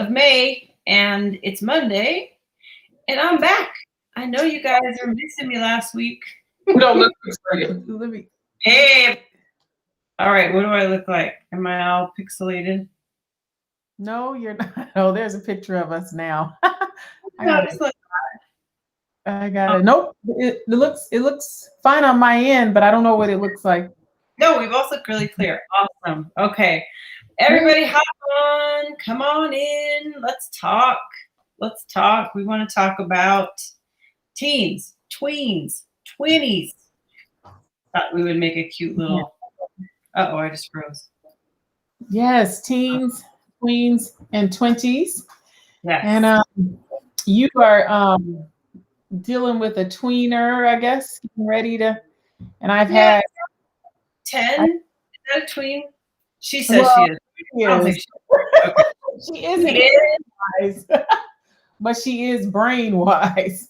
of May, and it's Monday, and I'm back. I know you guys are missing me last week. No, let me. Hey, all right. What do I look like? Am I all pixelated? No, you're not. Oh, there's a picture of us now. I No, got it's it. like, I got it. Nope. It looks fine on my end, but I don't know what it looks like. no, we both look really clear. Awesome. Okay, everybody, hop on. Come on in. Let's talk. Let's talk. We want to talk about teens, tweens, twenties. Thought we would make a cute little. Uh-oh, I just froze. Yes, teens, tweens, and twenties. Yes. And you are dealing with a tweener, I guess, getting ready to. And I've had 10. Is that a tween? She says she is. I don't think she isn't wise, but she is brain wise.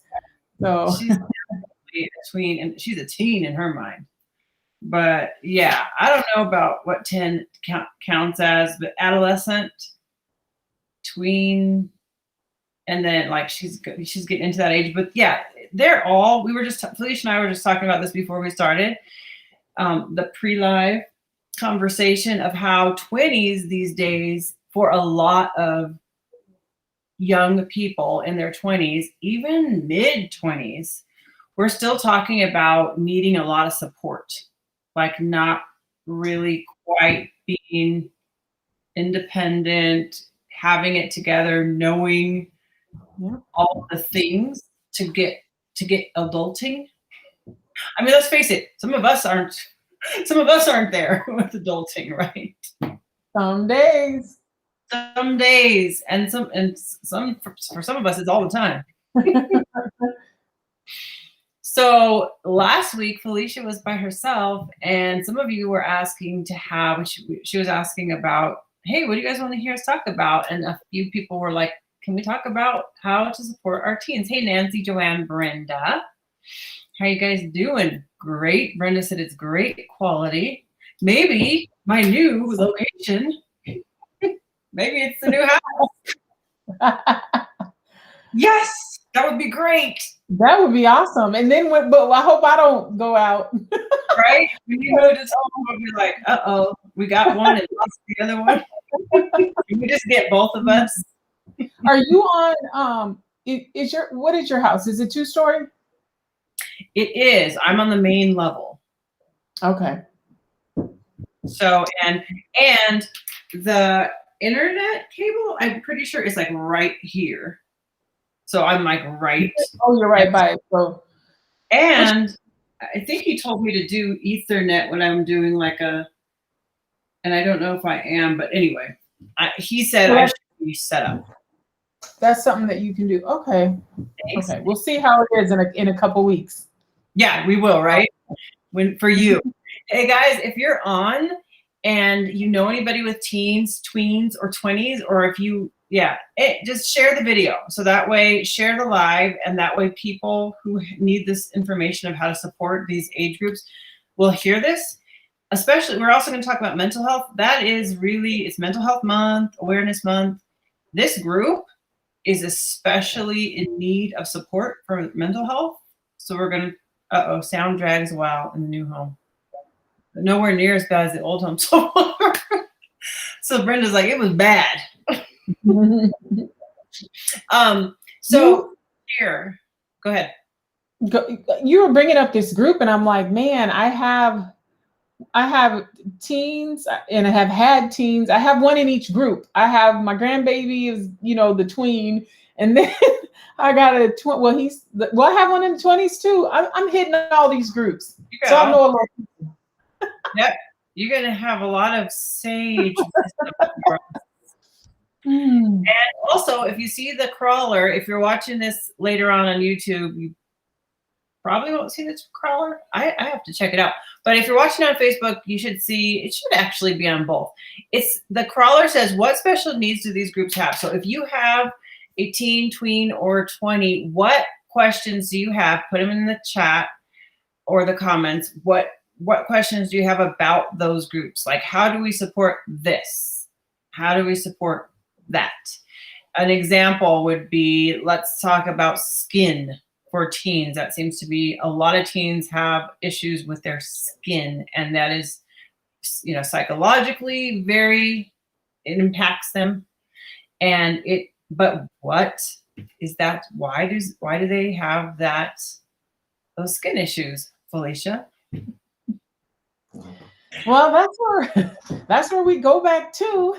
So she's definitely a tween, and she's a teen in her mind. But yeah, I don't know about what 10 counts as, but adolescent, tween, and then like she's getting into that age. But yeah, they're all. We were just Felicia and I were just talking about this before we started the pre-live conversation of how 20s these days, for a lot of young people in their 20s, even mid 20s, we're still talking about needing a lot of support, like not really quite being independent, having it together, knowing all the things to get adulting. I mean, let's face it, some of us aren't there with adulting, right? Some days, and some for some of us, it's all the time. So last week, Felicia was by herself, and some of you were asking to have. She was asking about, hey, what do you guys want to hear us talk about? And a few people were like, can we talk about how to support our teens? Hey, Nancy, Joanne, Brenda, how you guys doing? Great. Brenda said it's great quality. Maybe my new location. Maybe it's the new house. Yes, that would be great. That would be awesome. And then, but I hope I don't go out. Right? When you move to home, we'll be like, uh-oh, we got one and lost the other one. Can we just get both of us? Are you on? What is your house? Is it 2-story? It is. I'm on the main level. Okay. So and the internet cable, I'm pretty sure is like right here. So I'm like right. Oh, you're right by it. So, and I think he told me to do Ethernet when I'm doing like and I don't know if I am, but anyway, he said I should be set up. That's something that you can do. Okay. Thanks. Okay. We'll see how it is in a couple weeks. Yeah, we will, right? For you. Hey guys, if you're on and you know anybody with teens, tweens, or 20s, or if you, just share the video. So that way, share the live, and that way people who need this information of how to support these age groups will hear this. Especially, we're also going to talk about mental health. That is really, it's Mental Health Month, Awareness Month. This group is especially in need of support for mental health. So we're going to, sound drags a while in the new home. But nowhere near as bad as the old home so far. So Brenda's like, it was bad. So here, go ahead. You were bringing up this group, and I'm like, man, I have teens, and I have had teens. I have one in each group. I have my grandbaby is, the tween, and then I got a I have one in the 20s too. I'm hitting all these groups, so I know a lot of people. Yep, you're gonna have a lot of sage. And also, if you see the crawler, if you're watching this later on YouTube, you probably won't see this crawler. I have to check it out. But if you're watching on Facebook, you should see, it should actually be on both. It's the crawler says, what special needs do these groups have? So if you have a teen, tween, or 20, what questions do you have? Put them in the chat or the comments. What questions do you have about those groups? Like, how do we support this? How do we support that? an example would be, let's talk about skin for teens. That seems to be a lot of teens have issues with their skin, and that is, psychologically it impacts them. And but what is that? Why do they have those skin issues, Felicia? Well, that's where we go back to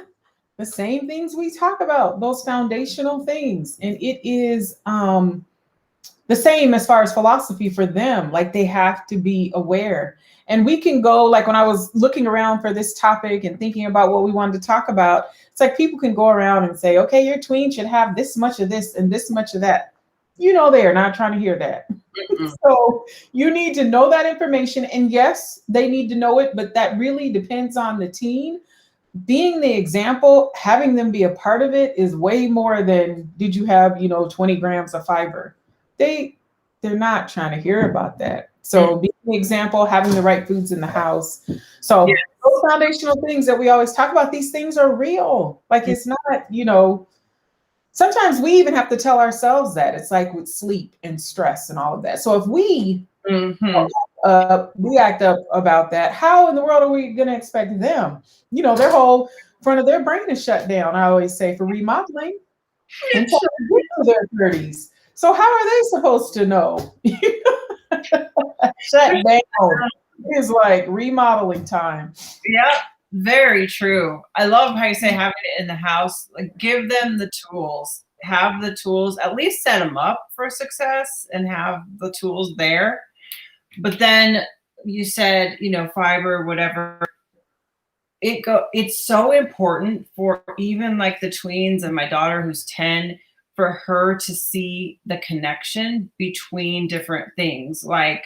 the same things we talk about, those foundational things. And it is the same as far as philosophy for them. Like, they have to be aware. And we can go, like, when I was looking around for this topic and thinking about what we wanted to talk about, it's like people can go around and say, okay, your tween should have this much of this and this much of that. They are not trying to hear that. Mm-hmm. So you need to know that information. And yes, they need to know it, but that really depends on the teen. Being the example, having them be a part of it is way more than, did you have, 20 grams of fiber? They're not trying to hear about that. So being the example, having the right foods in the house. So those foundational things that we always talk about, these things are real. Like, it's not, sometimes we even have to tell ourselves that. It's like with sleep and stress and all of that. So if we act up about that, how in the world are we going to expect them? Their whole front of their brain is shut down, I always say, for remodeling until they get to their 30s. So how are they supposed to know? Shut down. It's like remodeling time. Yeah, very true. I love how you say having it in the house. Like, give them the tools. Have the tools. At least set them up for success and have the tools there. But then you said, fiber, whatever. It's so important for even like the tweens and my daughter who's 10, for her to see the connection between different things. Like,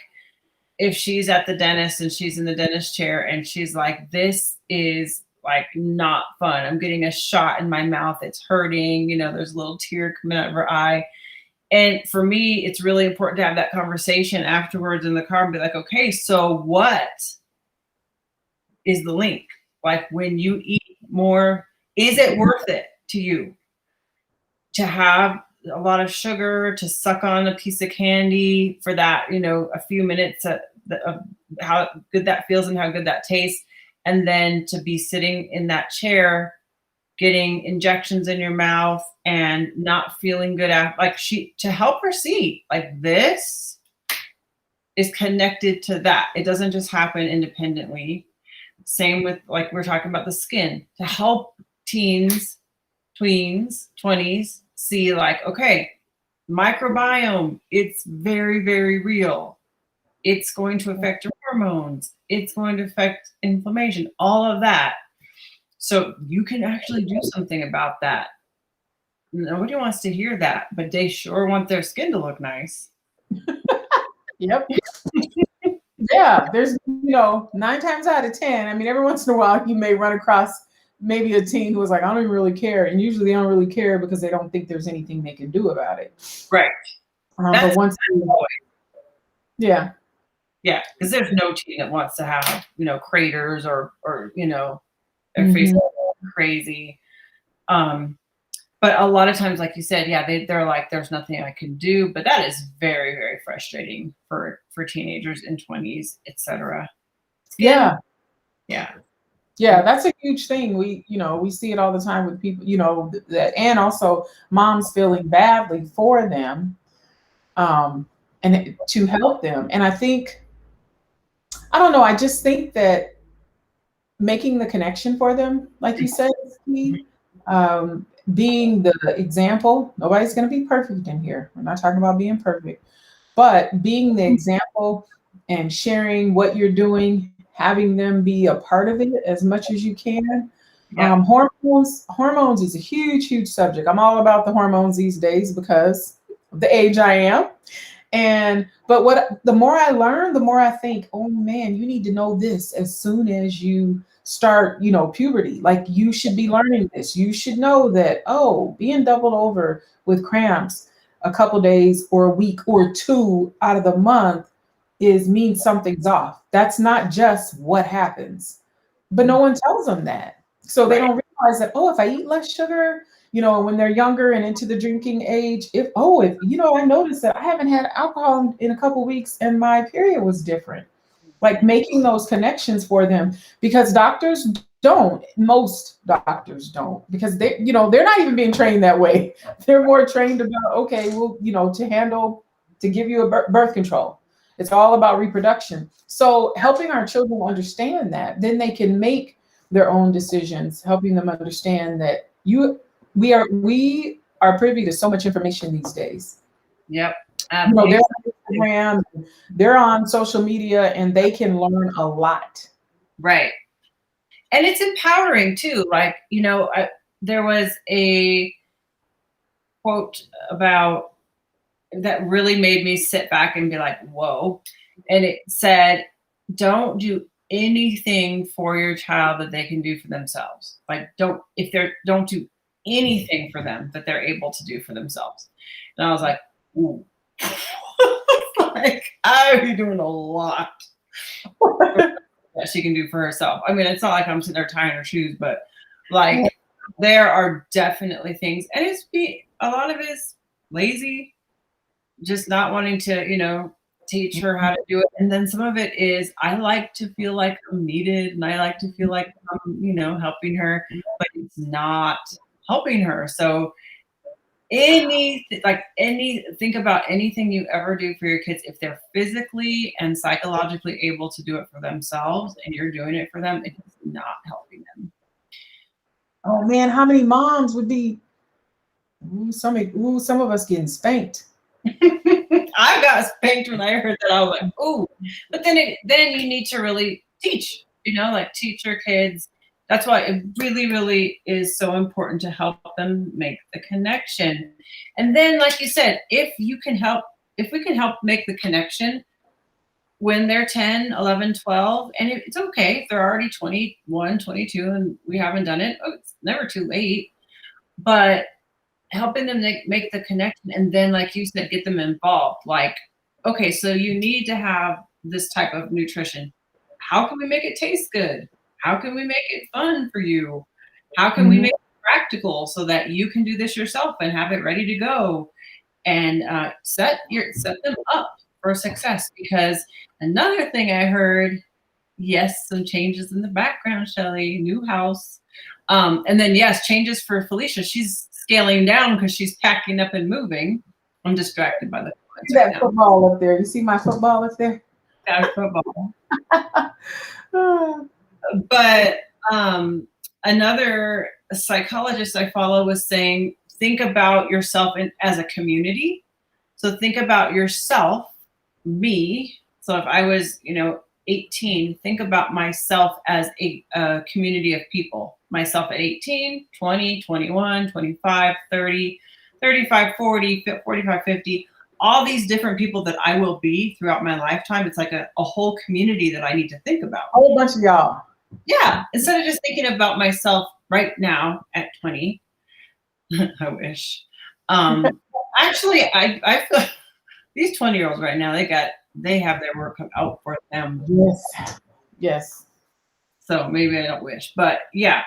if she's at the dentist and she's in the dentist chair and she's like, this is like not fun. I'm getting a shot in my mouth. It's hurting. There's a little tear coming out of her eye. And for me, it's really important to have that conversation afterwards in the car and be like, okay, so what is the link? Like, when you eat more, is it worth it to you to have a lot of sugar, to suck on a piece of candy for that, a few minutes of how good that feels and how good that tastes, and then to be sitting in that chair getting injections in your mouth and not feeling good to help her see, like, this is connected to that. It doesn't just happen independently. Same with, like, we're talking about the skin, to help teens, tweens, 20s see, like, okay, microbiome, it's very, very real. It's going to affect your hormones. It's going to affect inflammation, all of that. So you can actually do something about that. Nobody wants to hear that, but they sure want their skin to look nice. Yep. Yeah, there's, 9 times out of 10. I mean, every once in a while, you may run across maybe a teen who was like, I don't even really care. And usually they don't really care because they don't think there's anything they can do about it. Right. But once, yeah. Yeah, because there's no teen that wants to have, craters or their face crazy. But a lot of times, like you said, they're like, there's nothing I can do. But that is very, very frustrating for teenagers in 20s, etc. Yeah. Yeah. Yeah, that's a huge thing. We see it all the time with people, that, and also moms feeling badly for them, and to help them. And I think, I don't know, I just think that making the connection for them, like you said, being the example. Nobody's going to be perfect in here. We're not talking about being perfect, but being the example and sharing what you're doing, having them be a part of it as much as you can. Yeah. Hormones is a huge, huge subject. I'm all about the hormones these days because of the age I am. But the more I learn, the more I think, oh man, you need to know this as soon as you start, puberty. Like, you should be learning this. You should know that, being doubled over with cramps a couple days or a week or 2 out of the month means something's off. That's not just what happens, but no one tells them that. So they don't realize that, if I eat less sugar, when they're younger and into the drinking age, if I noticed that I haven't had alcohol in a couple weeks and my period was different. Like making those connections for them, because most doctors don't, because they're not even being trained that way. They're more trained about, okay, well, to give you a birth control. It's all about reproduction. So helping our children understand that, then they can make their own decisions, helping them understand that we are privy to so much information these days. Yep. They're on Instagram, they're on social media, and they can learn a lot. Right. And it's empowering too. Like, there was a quote about that really made me sit back and be like, whoa. And it said, don't do anything for your child that they can do for themselves. Like, don't do anything for them that they're able to do for themselves. And I was like, ooh. Like, I'd be doing a lot that she can do for herself. I mean, it's not like I'm sitting there tying her shoes, but like there are definitely things, and a lot of it is lazy, just not wanting to, teach her how to do it. And then some of it is, I like to feel like I'm needed, and I like to feel like I'm, helping her, but it's not helping her. So think about anything you ever do for your kids, if they're physically and psychologically able to do it for themselves and you're doing it for them, it's not helping them. Oh man, how many moms would be some of us getting spanked? I got spanked when I heard that. I was like, ooh. But then you need to really teach, teach your kids. That's why it really, really is so important to help them make the connection. And then, like you said, if we can help make the connection when they're 10, 11, 12, and it's okay if they're already 21, 22, and we haven't done it. Oh, it's never too late. But helping them make the connection, and then, like you said, get them involved. Like, okay, so you need to have this type of nutrition. How can we make it taste good? How can we make it fun for you? How can we make it practical so that you can do this yourself and have it ready to go? And set them up for success. Because another thing I heard, yes, some changes in the background, Shelly, new house. And then, yes, changes for Felicia. She's scaling down because she's packing up and moving. I'm distracted by the that football up there. You see my football up there? That football. But another psychologist I follow was saying, think about yourself as a community. So think about yourself, me. So if I was, 18, think about myself as a community of people. Myself at 18, 20, 21, 25, 30, 35, 40, 45, 50. All these different people that I will be throughout my lifetime. It's like a whole community that I need to think about. A whole bunch of y'all. Yeah. Instead of just thinking about myself right now at 20. I wish. Actually, I feel these 20-year-olds right now, they have their work cut out for them. Yes. So maybe I don't wish, but yeah,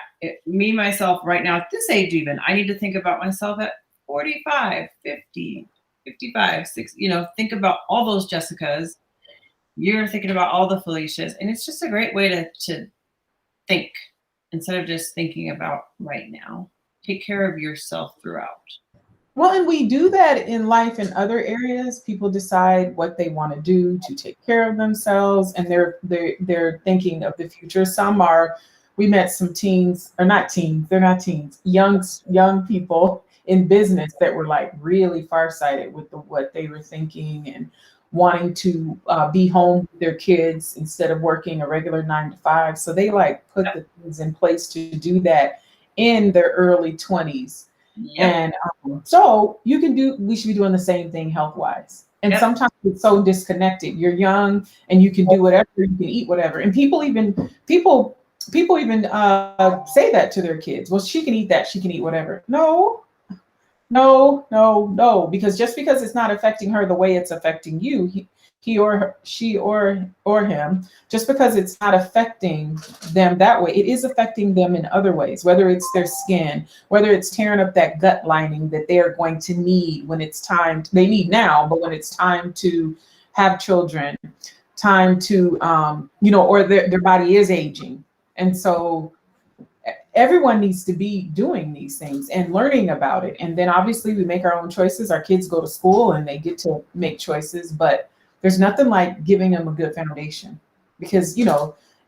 myself right now at this age, even I need to think about myself at 45, 50, 55, 60, think about all those Jessicas. You're thinking about all the Felicias, and it's just a great way to think instead of just thinking about right now. Take care of yourself throughout. Well, and we do that in life in other areas. People decide what they want to do to take care of themselves, and they're thinking of the future. We met some teens, or not teens, they're not teens, young people in business that were like really farsighted with what they were thinking and wanting to be home with their kids instead of working a regular 9 to 5. So they put the things in place to do that in their early 20s. Yep. And so we should be doing the same thing health-wise. And sometimes it's so disconnected. You're young and you can do whatever, you can eat whatever. And people even say that to their kids. Well, she can eat that, she can eat whatever. No, because just because it's not affecting her the way it's affecting you, she or him, just because it's not affecting them that way, it is affecting them in other ways, whether it's their skin, whether it's tearing up that gut lining that they are going to need when it's time they need now, but when it's time to have children, time to or their body is aging. And so everyone needs to be doing these things and learning about it. And then obviously we make our own choices. Our kids go to school and they get to make choices, but there's nothing like giving them a good foundation, because,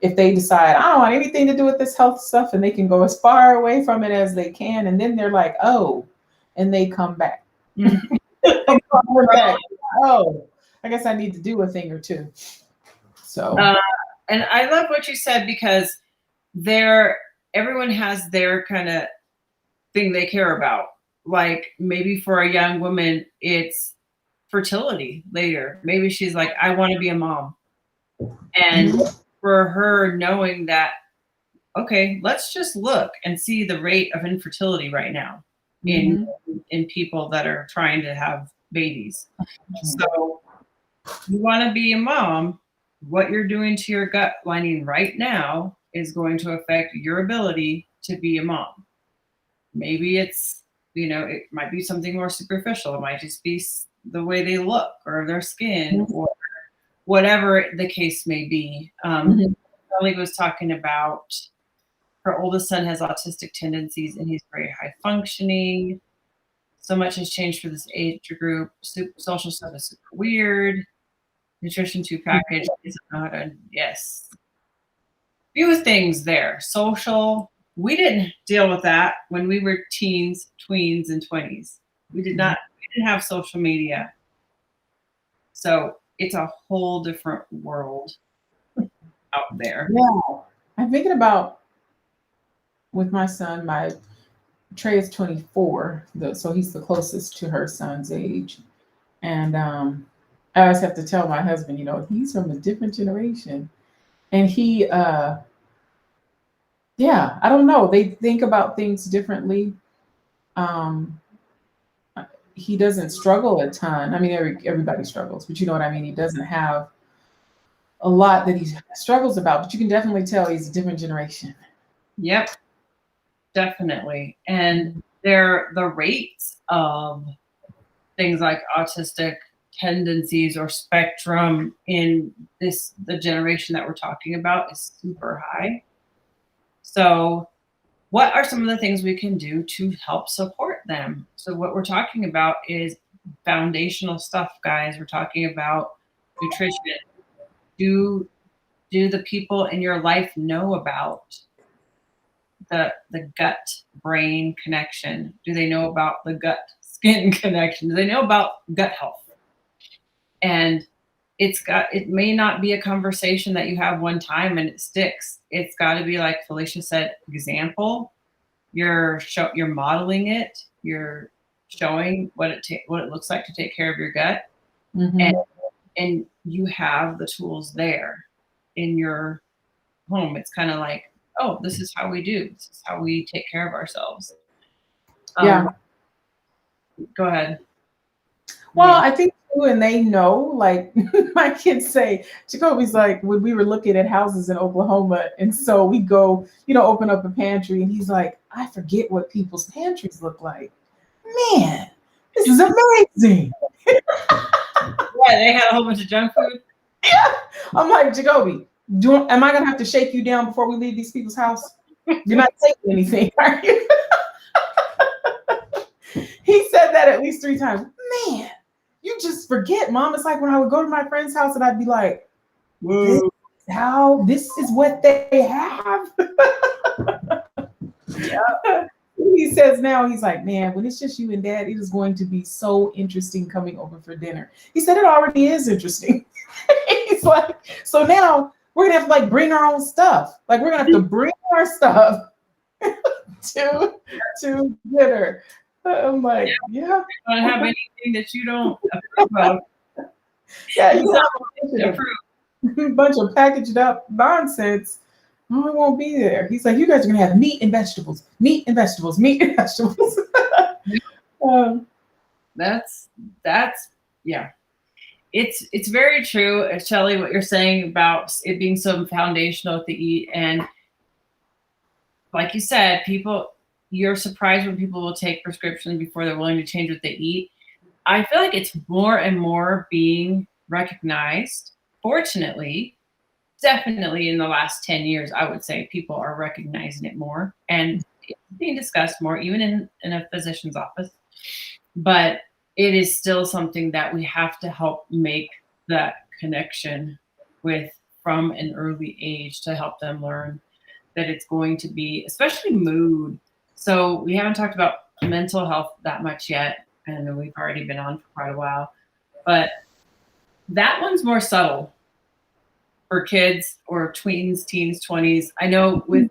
if they decide, I don't want anything to do with this health stuff, and they can go as far away from it as they can. And then they're like, oh, and they come back. Oh, I guess I need to do a thing or two. So, and I love what you said, because everyone has their kind of thing they care about. Like maybe for a young woman, it's fertility later. Maybe she's like, I want to be a mom. And for her, knowing that, okay, let's just look and see the rate of infertility right now in people that are trying to have babies. So you want to be a mom, what you're doing to your gut lining right now is going to affect your ability to be a mom. Maybe it's, it might be something more superficial. It might just be the way they look or their skin or whatever the case may be. Kelly was talking about her oldest son has autistic tendencies and he's very high functioning. So much has changed for this age group. Social stuff is super weird. Nutrition 2 package is not a yes. Few things there. Social. We didn't deal with that when we were teens, tweens, and 20s. We didn't have social media. So it's a whole different world out there. Yeah. I'm thinking about with my son, Trey is 24, so he's the closest to her son's age. And I always have to tell my husband, he's from a different generation. And he, I don't know. They think about things differently. He doesn't struggle a ton. I mean, everybody struggles, but you know what I mean? He doesn't have a lot that he struggles about, but you can definitely tell he's a different generation. Yep, definitely. And the rates of things like autistic tendencies or spectrum in the generation that we're talking about is super high. So what are some of the things we can do to help support them? So what we're talking about is foundational stuff, guys. We're talking about nutrition. Do the people in your life know about the gut brain connection? Do they know about the gut skin connection? Do they know about gut health? And it may not be a conversation that you have one time and it sticks. It's got to be, like Felicia said, example. You're modeling it. You're showing what it looks like to take care of your gut, and you have the tools there in your home. It's kind of like, oh, this is how we do. This is how we take care of ourselves. Go ahead. Well, I think too, and they know, like my kids say, Jacoby's like, when we were looking at houses in Oklahoma, and so we go, open up a pantry, and he's like, I forget what people's pantries look like. Man, this is amazing. Yeah, they had a whole bunch of junk food. Yeah. I'm like, Jacoby, am I gonna have to shake you down before we leave these people's house? You're not taking anything, are you? He said that at least 3 times. Man, you just forget, Mom. It's like when I would go to my friend's house and I'd be like, this is what they have. Yeah. He says now, he's like, man, when it's just you and Dad, it is going to be so interesting coming over for dinner. He said it already is interesting. He's like, so now we're gonna have to bring our own stuff. Like we're gonna have to bring our stuff to dinner. I'm like, yeah. I don't have anything that you don't approve of. Yeah, a bunch of packaged up nonsense. Oh, I won't be there. He's like, you guys are gonna have meat and vegetables, meat and vegetables, meat and vegetables. That's yeah. it's very true, Shelley, what you're saying about it being so foundational to eat. And like you said, you're surprised when people will take prescriptions before they're willing to change what they eat. I feel like it's more and more being recognized. Fortunately, definitely in the last 10 years, I would say people are recognizing it more and it's being discussed more, even in a physician's office. But it is still something that we have to help make that connection with from an early age to help them learn that it's going to be, especially mood. So we haven't talked about mental health that much yet, and we've already been on for quite a while, but that one's more subtle for kids or tweens, teens, 20s. I know with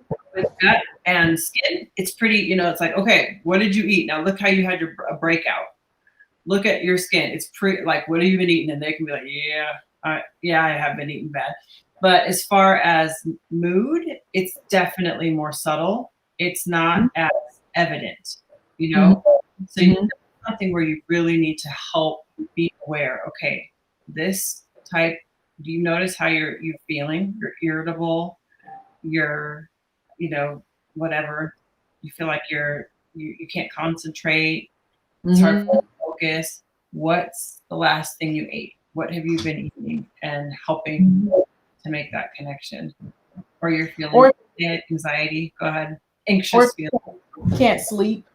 gut and skin, it's pretty, it's like, okay, what did you eat? Now look how you had a breakout. Look at your skin. It's pretty, like, what have you been eating? And they can be like, yeah, I have been eating bad. But as far as mood, it's definitely more subtle. It's not as evident, So you something where you really need to help be aware. Okay, this type. Do you notice how you're feeling? You're irritable. You're, whatever. You feel like you can't concentrate. It's hard to focus. What's the last thing you ate? What have you been eating? And helping to make that connection. Or you're feeling anxiety. Go ahead. Anxious feeling. Can't sleep,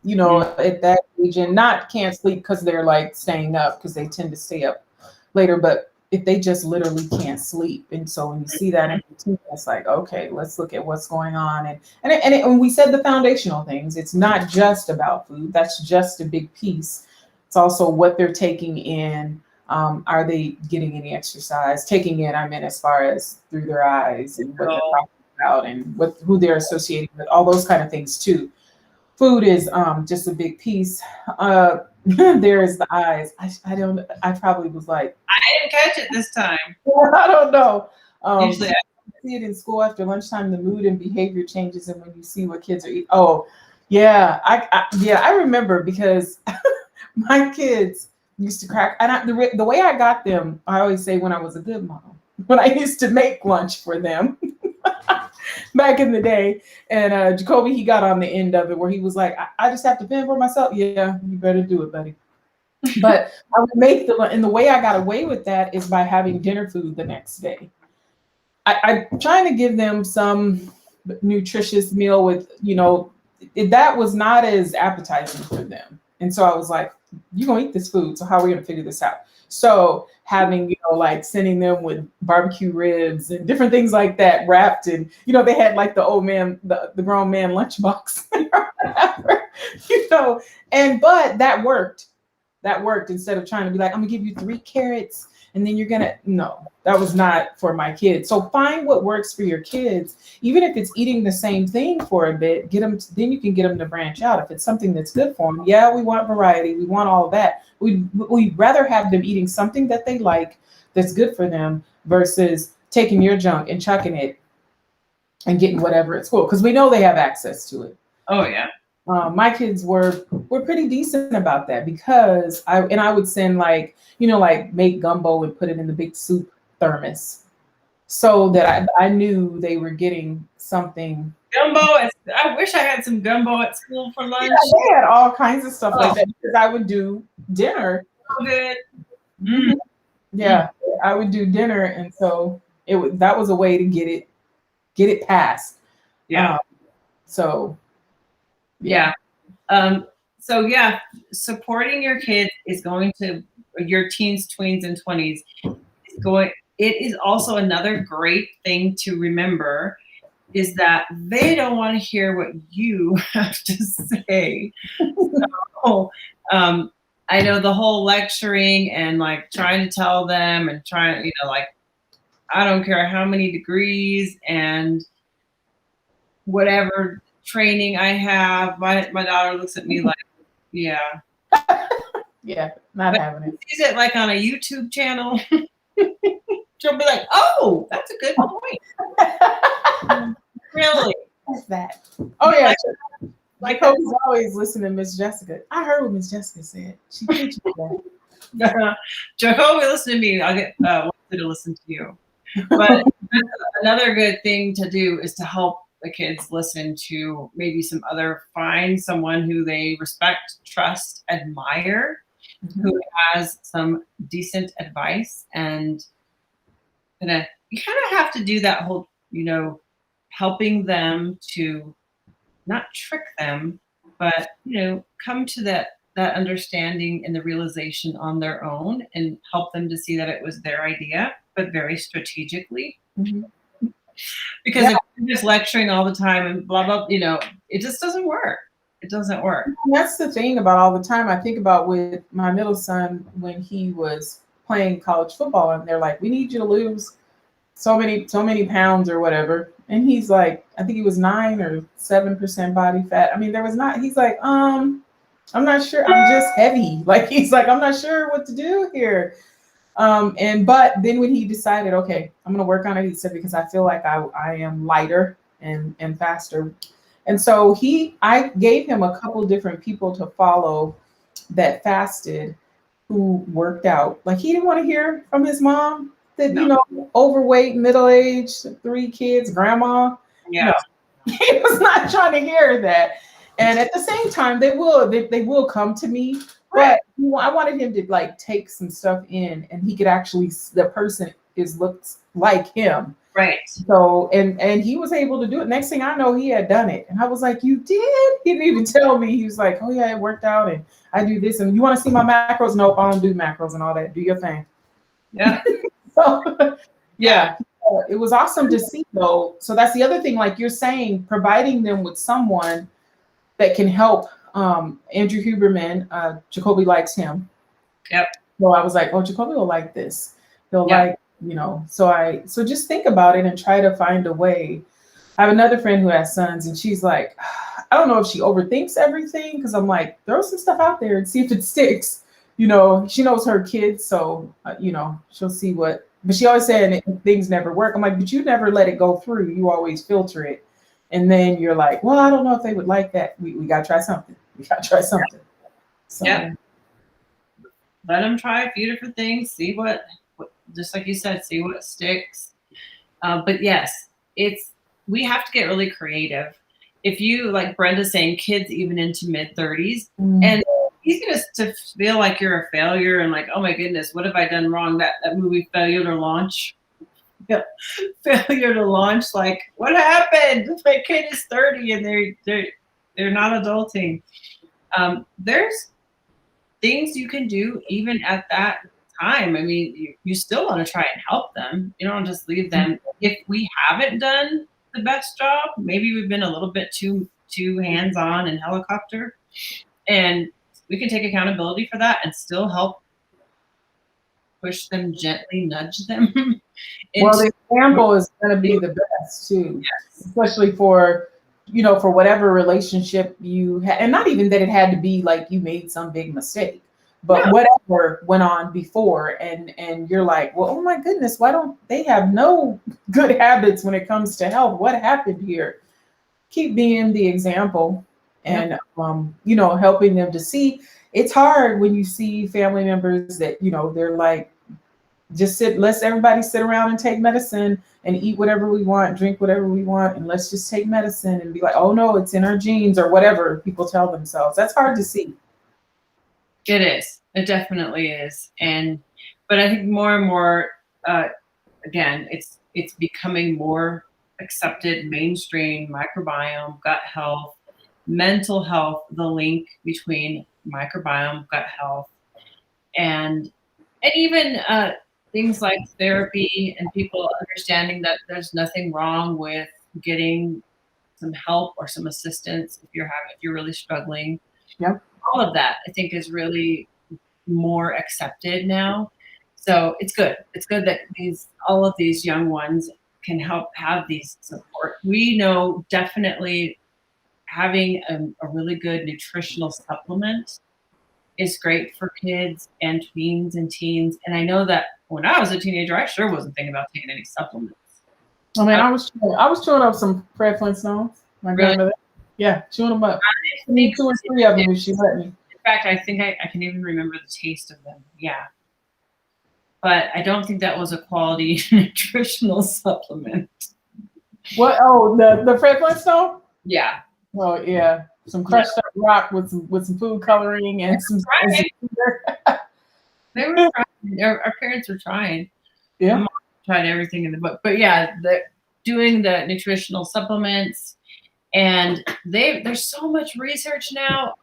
at that age, and not can't sleep because they're like staying up because they tend to stay up later. But if they just literally can't sleep, and so when you see that in the it's like, okay, let's look at what's going on. And when we said the foundational things, it's not just about food. That's just a big piece. It's also what they're taking in. Are they getting any exercise? Taking in, I mean, as far as through their eyes and what they're talking about and who they're associating with, all those kind of things too. Food is just a big piece. There is the eyes. I probably was like, I didn't catch it this time. I don't know. Usually I see it in school after lunchtime, the mood and behavior changes, and when you see what kids are eating. Oh, yeah. I remember because my kids used to crack. And the way I got them, I always say when I was a good mom, when I used to make lunch for them back in the day. And Jacoby, he got on the end of it where he was like, I just have to fend for myself. Yeah, you better do it, buddy. But I would make and the way I got away with that is by having dinner food the next day. I'm trying to give them some nutritious meal with, that was not as appetizing for them. And so I was like, you're going to eat this food. So how are we going to figure this out? So having, like sending them with barbecue ribs and different things like that wrapped in, they had like the old man, the grown man lunchbox or whatever, but that worked. That worked instead of trying to be like, I'm gonna give you 3 carrots and then no, that was not for my kids. So find what works for your kids, even if it's eating the same thing for a bit, then you can get them to branch out. If it's something that's good for them, yeah, we want variety. We want all of that. We'd rather have them eating something that they like, that's good for them versus taking your junk and chucking it and getting whatever at school. Cause we know they have access to it. Oh yeah. My kids were pretty decent about that because I would send like make gumbo and put it in the big soup thermos so that I knew they were getting something. Gumbo, I wish I had some gumbo at school for lunch. Yeah, they had all kinds of stuff like that because I would do dinner. So good. Mm-hmm. Yeah, I would do dinner, and so that was a way to get it passed. Yeah. Yeah. Supporting your kids is going to your teens, tweens, and 20s it is also another great thing to remember is that they don't want to hear what you have to say. So, I know the whole lecturing and like trying to tell them and trying, like, I don't care how many degrees and whatever training I have. My daughter looks at me like, yeah. Yeah, not having it. Sees it like on a YouTube channel. She'll be like, oh, that's a good point. Really? What's that? Oh yeah. Like Cody's always listening to Miss Jessica. I heard what Miss Jessica said. She teaches that. Jacoby, listen to me. I'll get Wesley to listen to you. But another good thing to do is to help the kids listen to maybe find someone who they respect, trust, admire, who has some decent advice, and you kind of have to do that whole, helping them to not trick them, but come to that understanding and the realization on their own, and help them to see that it was their idea, but very strategically. Because if you're just lecturing all the time and blah blah, it just doesn't work. It doesn't work. And that's the thing about all the time. I think about with my middle son when he was playing college football, and they're like, "We need you to lose so many pounds or whatever," and he's like, I think he was 9 or 7% body fat. I mean, there was not. He's like, I'm not sure. I'm just heavy. Like, he's like, I'm not sure what to do here. But then when he decided, okay, I'm gonna work on it, he said, because I feel like I am lighter and faster. And so I gave him a couple different people to follow that fasted, who worked out. Like, he didn't want to hear from his mom that, overweight, middle-aged, 3 kids, grandma. Yeah. No, he was not trying to hear that. And at the same time, they will come to me. But I wanted him to like take some stuff in, and he could actually, the person looks like him. Right. So, and he was able to do it. Next thing I know, he had done it. And I was like, "You did?" He didn't even tell me. He was like, "Oh yeah, it worked out, and I do this. And you want to see my macros?" Nope, I don't do macros and all that. Do your thing. Yeah. So, yeah. It was awesome to see, though. So that's the other thing, like you're saying, providing them with someone that can help. Andrew Huberman, Jacoby likes him. Yep. So I was like, "Oh, Jacoby will like this. He'll like, So just think about it and try to find a way." I have another friend who has sons, and she's like, I don't know if she overthinks everything, because I'm like, throw some stuff out there and see if it sticks. She knows her kids, so she'll see what. But she always said things never work. I'm like, but you never let it go through. You always filter it. And then you're like, well, I don't know if they would like that. We got to try something. So, yeah. Let them try a few different things. See what, just like you said, see what sticks. But yes, we have to get really creative. If you, like Brenda's saying, kids even into mid-30s, and easy to feel like you're a failure and like, oh my goodness, what have I done wrong? That movie Failure to Launch. Failure to launch, like, what happened? My kid is 30 and they're not adulting. There's things you can do even at that time. I mean, you still want to try and help them. You don't just leave them. If we haven't done the best job, maybe we've been a little bit too hands-on and helicopter, and we can take accountability for that and still help push them, gently nudge them. Well, the example is going to be the best too, especially for whatever relationship you had, and not even that it had to be like you made some big mistake, but whatever went on before, and you're like, well, oh my goodness, why don't they have no good habits when it comes to health? What happened here? Keep being the example, and helping them to see. It's hard when you see family members that they're like, let's everybody sit around and take medicine and eat whatever we want, drink whatever we want, and let's just take medicine and be like, oh no, it's in our genes, or whatever people tell themselves. That's hard to see. It is. It definitely is. But I think more and more, again, it's becoming more accepted, mainstream, microbiome, gut health, mental health, the link between microbiome, gut health, and even things like therapy, and people understanding that there's nothing wrong with getting some help or some assistance if you're really struggling. Yep. All of that, I think, is really more accepted now. So it's good. It's good that all of these young ones can help have these support. We know definitely having a really good nutritional supplement is great for kids and tweens and teens. And I know that when I was a teenager, I sure wasn't thinking about taking any supplements. I mean, I was chewing up some Fred Flintstones. My grandmother, chewing them up. I need 2 or 3 of them if she let me. fact, I think I can even remember the taste of them. Yeah. But I don't think that was a quality nutritional supplement. What? Oh, the Fred Flintstone? Yeah. Oh yeah, some crushed up rock with some food coloring and some. They were trying. Our parents were trying. Yeah. My mom tried everything in the book, but yeah, doing the nutritional supplements, and there's so much research now.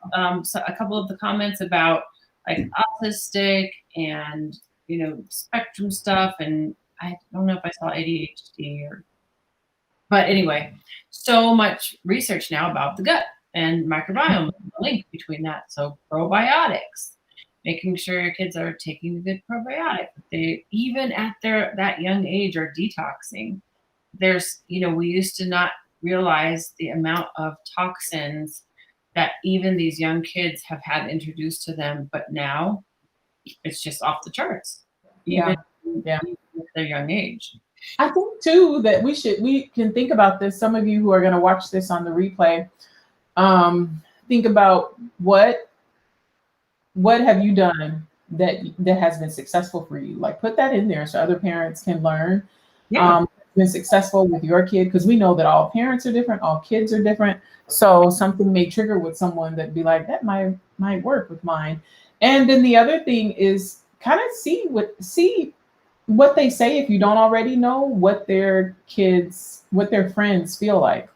So a couple of the comments about like autistic and spectrum stuff, and I don't know if I saw ADHD but anyway, so much research now about the gut and microbiome, the link between that. So probiotics, making sure your kids are taking a good probiotic. They even at that young age are detoxing. There's, we used to not realize the amount of toxins that even these young kids have had introduced to them, but now it's just off the charts, even at their young age. I think too that we can think about this. Some of you who are going to watch this on the replay, think about what have you done that has been successful for you? Like put that in there so other parents can learn. Yeah. Been successful with your kid, because we know that all parents are different, all kids are different. So something may trigger with someone that be like, that might work with mine. And then the other thing is kind of see what they say, if you don't already know, what their friends feel like.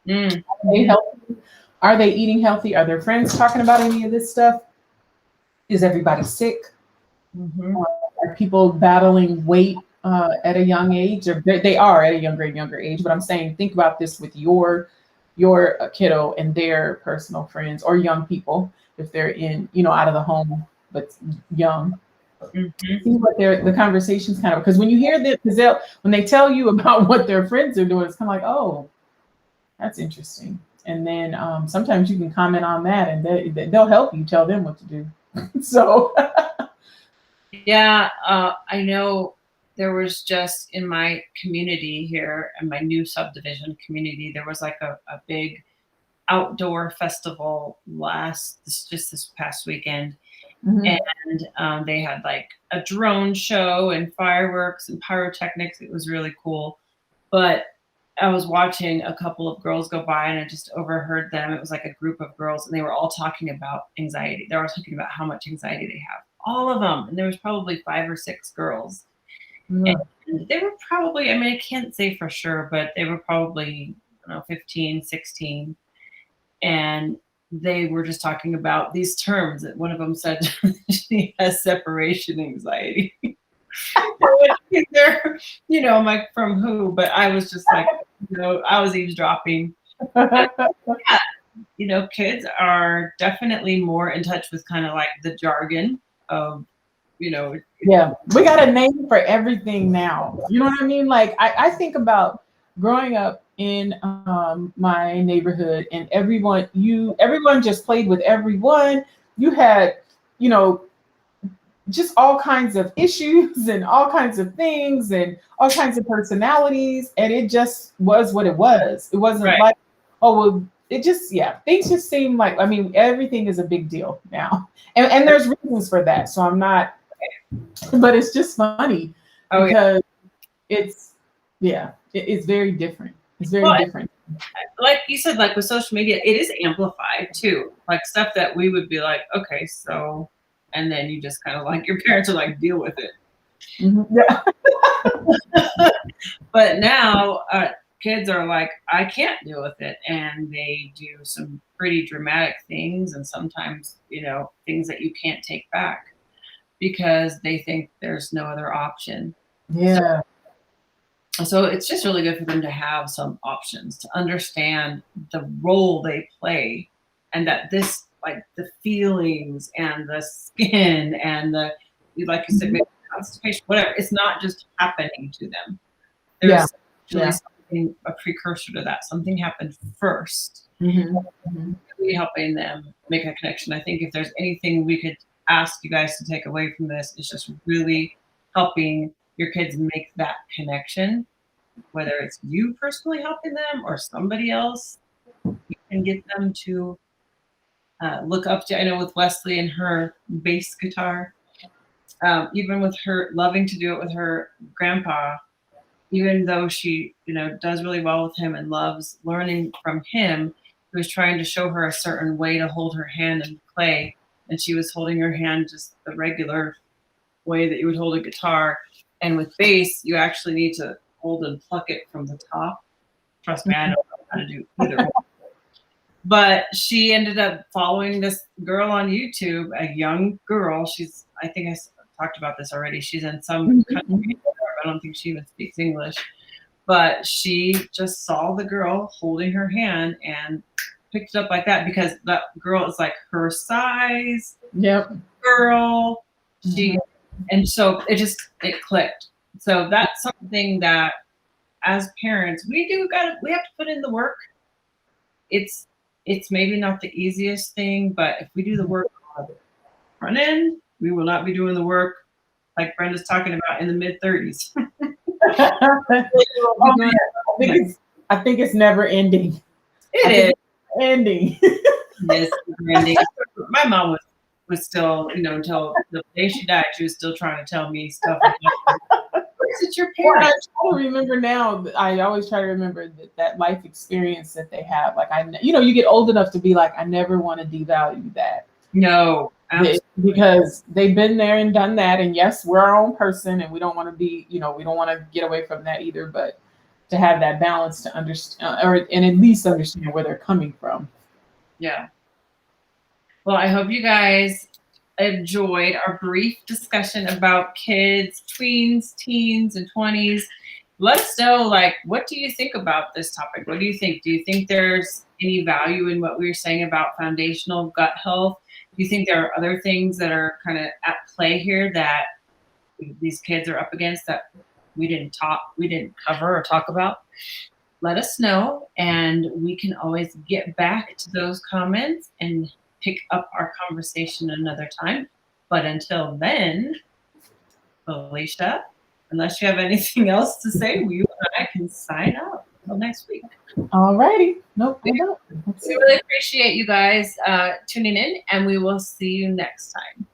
Are they healthy? Are they eating healthy? Are their friends talking about any of this stuff? Is everybody sick? Are people battling weight at a young age? Or they are at a younger age, but I'm saying think about this with your kiddo and their personal friends or young people, if they're in, out of the home but young. See what the conversations kind of, because when you hear that, because when they tell you about what their friends are doing, it's kind of like, oh, that's interesting. And then sometimes you can comment on that, and they'll help you tell them what to do. So yeah, I know there was just in my community here, in my new subdivision community, there was like a big outdoor festival this past weekend. And they had like a drone show and fireworks and pyrotechnics. It was really cool. But I was watching a couple of girls go by and I just overheard them. It was like a group of girls and they were all talking about anxiety. They were talking about how much anxiety they have, all of them. And there was probably 5 or 6 girls. And they were probably, I can't say for sure, but they were probably, 15, 16. And they were just talking about these terms that one of them said she has separation anxiety. I'm like, from who? But I was just like, I was eavesdropping. Yeah, kids are definitely more in touch with kind of like the jargon of, yeah, we got a name for everything now. You know what I mean? Like I think about growing up in my neighborhood, and everyone just played with everyone. You had, just all kinds of issues and all kinds of things and all kinds of personalities, and it just was what it was. It wasn't like, oh well, it just, things just seem like, everything is a big deal now, and there's reasons for that. So I'm not, but it's just funny because it's very different. It's very different. Like you said, like with social media, it is amplified too. Like stuff that we would be like, okay, so, and then you just kind of like, your parents are like, deal with it. Yeah. But now kids are like, I can't deal with it. And they do some pretty dramatic things. And sometimes, things that you can't take back because they think there's no other option. Yeah. So it's just really good for them to have some options, to understand the role they play, and that this, like the feelings and the skin and the, like you said, maybe constipation, whatever, it's not just happening to them. There's actually something, a precursor to that. Something happened first. Really helping them make a connection. I think if there's anything we could ask you guys to take away from this, it's just really helping your kids make that connection, whether it's you personally helping them or somebody else. You can get them to look up to. I know with Wesley and her bass guitar, even with her loving to do it with her grandpa, even though she, does really well with him and loves learning from him, he was trying to show her a certain way to hold her hand and play. And she was holding her hand just the regular way that you would hold a guitar. And with bass, you actually need to hold and pluck it from the top. Trust me, I don't know how to do either one. But she ended up following this girl on YouTube, a young girl. I think I talked about this already. She's in some country. I don't think she even speaks English. But she just saw the girl holding her hand and picked it up like that because that girl is like her size. Yep. Girl. And so it clicked. So that's something that as parents, we have to put in the work. It's maybe not the easiest thing, but if we do the work on the front end, we will not be doing the work like Brenda's talking about in the mid-30s. I think it's never ending. It is ending. Yes, ending. My mom was still, until the day she died, she was still trying to tell me stuff. It's your parents. I try to remember now. I always try to remember that life experience that they have. Like you get old enough to be like, I never want to devalue that. No, because they've been there and done that. And yes, we're our own person, and we don't want to be, we don't want to get away from that either. But to have that balance to understand, and at least understand where they're coming from. Yeah. Well, I hope you guys enjoyed our brief discussion about kids, tweens, teens, and 20s. Let us know, what do you think about this topic? What do you think? Do you think there's any value in what we were saying about foundational gut health? Do you think there are other things that are kind of at play here that these kids are up against that we didn't cover or talk about? Let us know, and we can always get back to those comments and pick up our conversation another time. But until then, Felicia, unless you have anything else to say, you and I can sign out until next week. All righty. Nope. We really appreciate you guys tuning in, and we will see you next time.